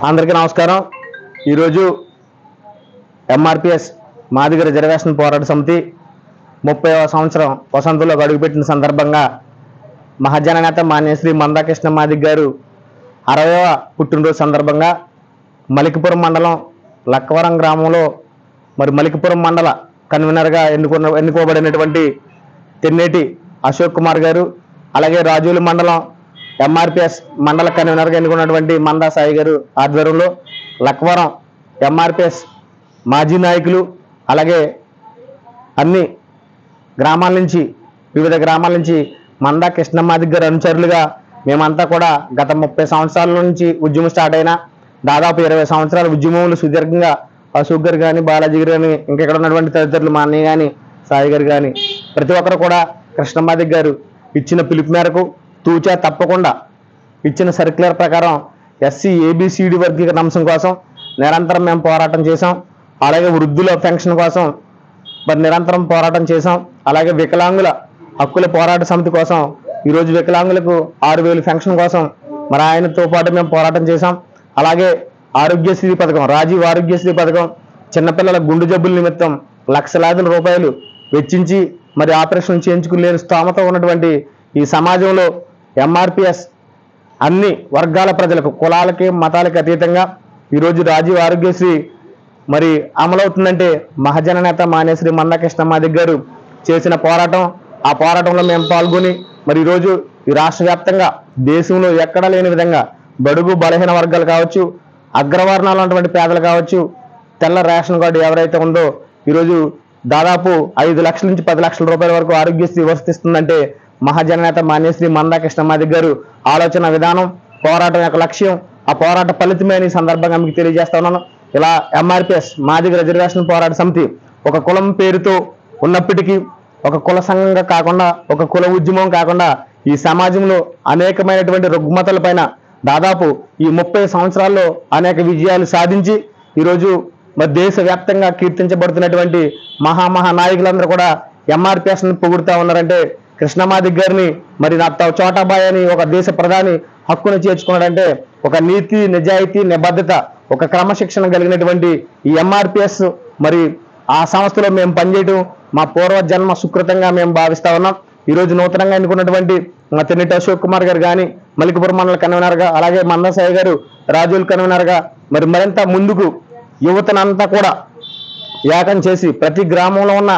అందరికీ నమస్కారం. ఈరోజు ఎంఆర్పిఎస్ మాదిగ రిజర్వేషన్ పోరాట సమితి 30వ సంవత్సరం వసంతంలో అడుగుపెట్టిన సందర్భంగా మహాజననేత మాన్యశ్రీ మందాకృష్ణ మాదిగ గారు 60వ పుట్టినరోజు సందర్భంగా మలికిపురం మండలం లక్కవరం గ్రామంలో మలికిపురం మండల కన్వీనర్గా ఎన్నుకోబడినటువంటి తెన్నేటి అశోక్ కుమార్ గారు, అలాగే రాజోలు మండలం ఎంఆర్పిఎస్ మండల కన్వీనర్గా ఎన్నుకున్నటువంటి మందా సాయి గారు ఆధ్వర్యంలో లక్కవరం ఎంఆర్పిఎస్ మాజీ నాయకులు, అలాగే అన్ని గ్రామాల నుంచి వివిధ గ్రామాల నుంచి మందా కృష్ణ మాదిగ గారు అనుచరులుగా మేమంతా కూడా గత 30 సంవత్సరాల నుంచి ఉద్యమం స్టార్ట్ అయినా దాదాపు 20 సంవత్సరాల ఉద్యమంలో సుదీర్ఘంగా అశోక్ గారు కానీ, బాలాజీ గారు కానీ, ఇంకెక్కడ ఉన్నటువంటి తదితరులు మా అన్నయ్య కానీ, సాయి గారు కానీ ప్రతి ఒక్కరు కూడా కృష్ణ మాదిగ గారు ఇచ్చిన పిలుపు మేరకు తూచా తప్పకుండా ఇచ్చిన సర్క్యులర్ ప్రకారం ఎస్సీ ఏబిసిడి వర్గీకరణ అంశం కోసం నిరంతరం మేము పోరాటం చేసాం. అలాగే వృద్ధుల పెన్షన్ కోసం నిరంతరం పోరాటం చేసాం. అలాగే వికలాంగుల హక్కుల పోరాట సమితి కోసం ఈరోజు వికలాంగులకు 6,000 పెన్షన్ కోసం ఆయనతో పాటు మేము పోరాటం చేసాం. అలాగే ఆరోగ్యశ్రీ పథకం, రాజీవ్ ఆరోగ్యశ్రీ పథకం, చిన్నపిల్లల గుండె జబ్బుల నిమిత్తం లక్షలాది రూపాయలు వెచ్చించి ఆపరేషన్ చేయించుకునే స్తోమత ఉన్నటువంటి ఈ సమాజంలో ఎంఆర్పిఎస్ అన్ని వర్గాల ప్రజలకు, కులాలకి మతాలకి అతీతంగా ఈరోజు రాజీవ్ ఆరోగ్యశ్రీ అమలవుతుందంటే మహాజననేత మాన్యశ్రీ మందాకృష్ణ మాదిగ గారు చేసిన పోరాటం. ఆ పోరాటంలో మేము పాల్గొని ఈరోజు ఈ రాష్ట్ర వ్యాప్తంగా దేశంలో ఎక్కడా లేని విధంగా బడుగు బలహీన వర్గాలు కావచ్చు, అగ్రవర్ణాలు ఉన్నటువంటి పేదలు కావచ్చు, తెల్ల రేషన్ కార్డు ఎవరైతే ఉందో ఈరోజు దాదాపు 5 లక్షల నుంచి 10 లక్షల రూపాయల వరకు ఆరోగ్యశ్రీ వర్తిస్తుందంటే మహాజననేత మాన్యశ్రీ మందాకృష్ణ మాదిగ గారు ఆలోచన విధానం, పోరాటం యొక్క లక్ష్యం, ఆ పోరాట ఫలితమే ఈ సందర్భంగా మీకు తెలియజేస్తా ఉన్నాను. ఇలా ఎంఆర్పిఎస్ మాదిగ రిజర్వేషన్ పోరాట సమితి ఒక కులం పేరుతో ఉన్నప్పటికీ ఒక కుల సంఘంగా కాకుండా, ఒక కుల ఉద్యమం కాకుండా ఈ సమాజంలో అనేకమైనటువంటి రుగ్మతల పైన దాదాపు ఈ 30 సంవత్సరాల్లో అనేక విజయాలు సాధించి ఈరోజు దేశవ్యాప్తంగా కీర్తించబడుతున్నటువంటి మహా నాయకులందరూ కూడా ఎంఆర్పిఎస్ని పొగుడుతూ ఉన్నారంటే కృష్ణ మాదిగ గారిని నా చోటాబాయ్ అని ఒక దేశ ప్రధాని హక్కును చేర్చుకున్నాడంటే ఒక నీతి, నిజాయితీ, నిబద్ధత, ఒక క్రమశిక్షణ కలిగినటువంటి ఈ ఎంఆర్పిఎస్ ఆ సంస్థలో మేము పనిచేయడం మా పూర్వజన్మ సుకృతంగా మేము భావిస్తా ఉన్నాం. ఈరోజు నూతనంగా ఎన్నుకున్నటువంటి తెన్నేటి అశోక్ కుమార్ గారు కానీ మలికిపురం మండల కన్వీనర్గా, అలాగే మందా సాయి గారు రాజోల్ కన్వీనర్గా మరింత ముందుకు యువతనంతా కూడా ఏకం చేసి ప్రతి గ్రామంలో ఉన్న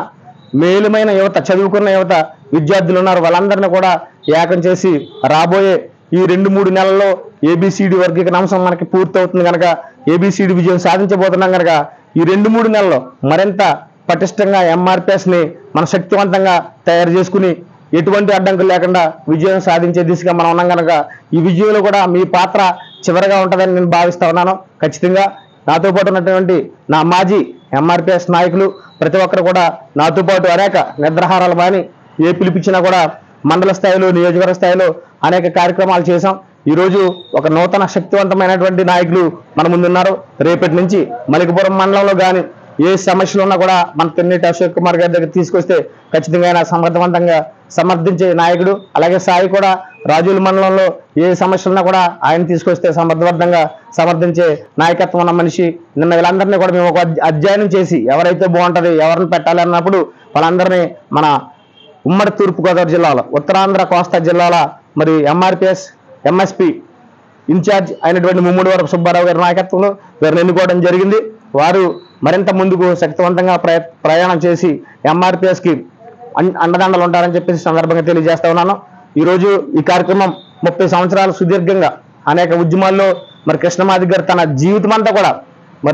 మేలుమైన యువత, చదువుకున్న యువత, విద్యార్థులు ఉన్నారు, వాళ్ళందరినీ కూడా ఏకం చేసి రాబోయే ఈ 2-3 నెలల్లో ఏబిసిడి వర్గీకరణ అంశం మనకి పూర్తవుతుంది కనుక, ఏబిసిడి విజయం సాధించబోతున్నాం కనుక ఈ 2-3 నెలల్లో మరింత పటిష్టంగా ఎంఆర్పిఎస్ని మన శక్తివంతంగా తయారు చేసుకుని ఎటువంటి అడ్డంకులు లేకుండా విజయం సాధించే దిశగా మనం ఉన్నాం కనుక ఈ విజయంలో కూడా మీ పాత్ర చివరిగా ఉంటుందని నేను భావిస్తా ఉన్నాను. ఖచ్చితంగా నాతో పాటు ఉన్నటువంటి నా మాజీ ఎంఆర్పిఎస్ నాయకులు ప్రతి ఒక్కరు కూడా నాతో పాటు అనేక నిద్రాహారాలు మాని ఏ పిలిపించినా కూడా మండల స్థాయిలో, నియోజకవర్గ స్థాయిలో అనేక కార్యక్రమాలు చేశాం. ఈరోజు ఒక నూతన శక్తివంతమైనటువంటి నాయకులు మన ముందున్నారు. రేపటి నుంచి మలికిపురం మండలంలో కానీ ఏ సమస్యలు ఉన్నా కూడా మన తెన్నేటి అశోక్ కుమార్ గారి దగ్గర తీసుకొస్తే ఖచ్చితంగా ఆయన సమర్థవంతంగా సమర్థించే నాయకుడు. అలాగే సాయి కూడా రాజోలు మండలంలో ఏ సమస్యలు ఉన్నా కూడా ఆయన తీసుకొస్తే సమర్థవంతంగా సమర్థించే నాయకత్వం ఉన్న మనిషి. నిన్న వీళ్ళందరినీ కూడా మేము ఒక అధ్యయనం చేసి ఎవరైతే బాగుంటుంది, ఎవరిని పెట్టాలి అన్నప్పుడు వాళ్ళందరినీ మన ఉమ్మడి తూర్పుగోదావరి జిల్లాలో, ఉత్తరాంధ్ర కోస్తా జిల్లాల ఎంఆర్పిఎస్ ఎంఎస్పి ఇన్ఛార్జ్ అయినటువంటి ముమ్మడివరపు సుబ్బారావు గారి నాయకత్వంలో వీరిని ఎన్నుకోవడం జరిగింది. వారు మరింత ముందుకు శక్తివంతంగా ప్రయాణం చేసి ఎంఆర్పిఎస్కి అండదండలు ఉంటారని చెప్పేసి సందర్భంగా తెలియజేస్తా ఉన్నాను. ఈరోజు ఈ కార్యక్రమం 30 సంవత్సరాలు సుదీర్ఘంగా అనేక ఉద్యమాల్లో కృష్ణ మాదిగ గారు తన జీవితం అంతా కూడా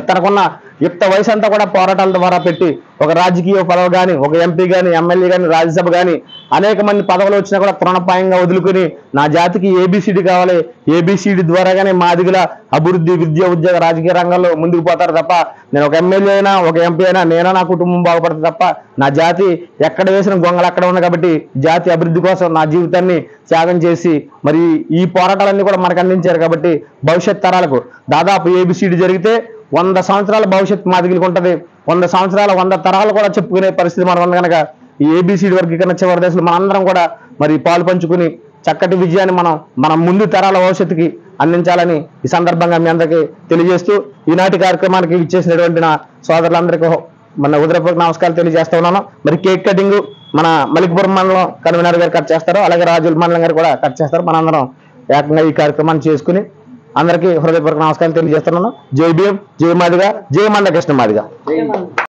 తనకున్న యుక్త వయసు అంతా కూడా పోరాటాల ద్వారా పెట్టి ఒక రాజకీయ పదవి కానీ, ఒక ఎంపీ కానీ, ఎమ్మెల్యే కానీ, రాజ్యసభ కానీ అనేక మంది పదవులు వచ్చినా కూడా తృణప్రాయంగా వదులుకుని నా జాతికి ఏబిసిడి కావాలి, ఏబిసిడి ద్వారాగానే మాదిగల అభివృద్ధి, విద్య, ఉద్యోగ, రాజకీయ రంగంలో ముందుకు పోతారు తప్ప నేను ఒక ఎమ్మెల్యే అయినా, ఒక ఎంపీ అయినా, నేనా నా కుటుంబం బాగుపడుతుంది తప్ప నా జాతి ఎక్కడ వేసిన గొంగలు అక్కడ ఉంది కాబట్టి జాతి అభివృద్ధి కోసం నా జీవితాన్ని త్యాగం చేసి ఈ పోరాటాలన్నీ కూడా మనకు అందించారు కాబట్టి భవిష్యత్ తరాలకు దాదాపు ఏబిసిడి జరిగితే 100 సంవత్సరాల భవిష్యత్ మాదిగలకు ఉంటుంది. 100 సంవత్సరాల 100 తరాలు కూడా చెప్పుకునే పరిస్థితి మనం ఉంది కనుక ఈ ఏబిసిడి వర్గీకరణ చివరి దశలో మనందరం కూడా పాలు పంచుకుని చక్కటి విజయాన్ని మన ముందు తరాల భవిష్యత్తుకి అందించాలని ఈ సందర్భంగా మీ అందరికీ తెలియజేస్తూ ఈనాటి కార్యక్రమానికి ఇచ్చేసినటువంటి నా సోదరులందరికీ మన హృదయపూర్వక నమస్కారాలు తెలియజేస్తా ఉన్నాను. మరి కేక్ కటింగ్ మన మలికిపురం మండలం కన్వీనర్ గారు కట్ చేస్తారు, అలాగే రాజుల మండలం గారు కూడా కట్ చేస్తారు. మనందరం ఏకంగా ఈ కార్యక్రమాన్ని చేసుకుని అందరికీ హృదయపూర్వక నమస్కారాలు తెలియజేస్తున్నాను. జై భీమ్, జై మాదిగ, జై మంద కృష్ణ మాదిగ.